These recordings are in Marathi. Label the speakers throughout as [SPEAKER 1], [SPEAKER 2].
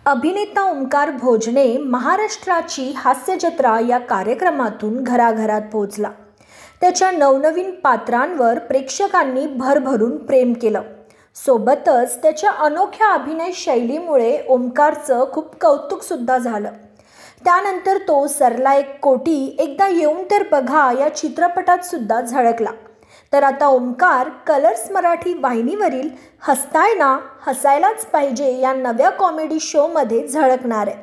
[SPEAKER 1] अभिनेता ओमकार भोजने महाराष्ट्राची हास्यजत्रा या कार्यक्रमातून घराघरात पोहोचला. त्याच्या नवनवीन पात्रांवर प्रेक्षकांनी भरभरून प्रेम केलं. सोबतच त्याच्या अनोख्या अभिनय शैलीमुळे ओमकारचं खूप कौतुकसुद्धा झालं. त्यानंतर तो सरला एक कोटी एकदा येऊन तर बघा या चित्रपटात सुद्धा झळकला. तर आता ओमकार कलर्स मराठी वाहिनीवरील हसताय ना हसायलाच पाहिजे या नव्या कॉमेडी शोमध्ये झळकणार आहे.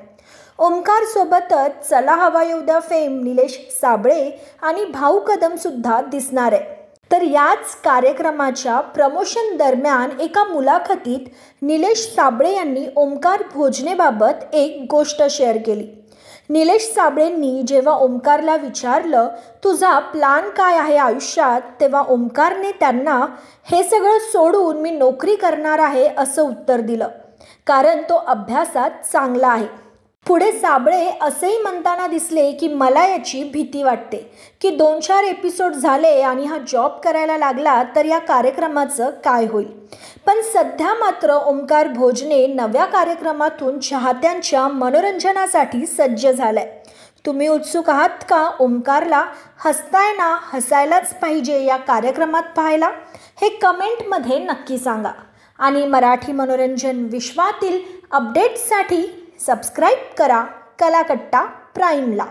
[SPEAKER 1] ओमकार सोबतच चला हवा येऊ द्या फेम निलेश साबळे आणि भाऊ कदम सुद्धा दिसणार आहे. तर याच कार्यक्रमाच्या प्रमोशन दरम्यान एका मुलाखतीत निलेश साबळे यांनी ओमकार भोजनेबाबत एक गोष्ट शेअर केली. निलेश साबळेंनी जेव्हा ओमकारला विचारलं तुझा प्लॅन काय आहे आयुष्यात, तेव्हा ओमकारने त्यांना हे सगळं सोडून मी नोकरी करणार आहे असं उत्तर दिलं, कारण तो अभ्यासात चांगला आहे. पुढे साबळे असेही म्हणताना दिसले की मला याची भीती वाटते की 2-4 एपिसोड झाले आणि हा जॉब करायला लागला तर या कार्यक्रमाचं काय होईल. पण सध्या मात्र ओमकार भोजने नव्या कार्यक्रमातून चाहत्यांच्या मनोरंजनासाठी सज्ज झालाय. तुम्ही उत्सुक आहात का ओमकारला हसताय ना हसायलाच पाहिजे या कार्यक्रमात पाहायला? हे कमेंटमध्ये नक्की सांगा. आणि मराठी मनोरंजन विश्वातील अपडेट्ससाठी सबस्क्राईब करा कलाकट्टा प्राईमला.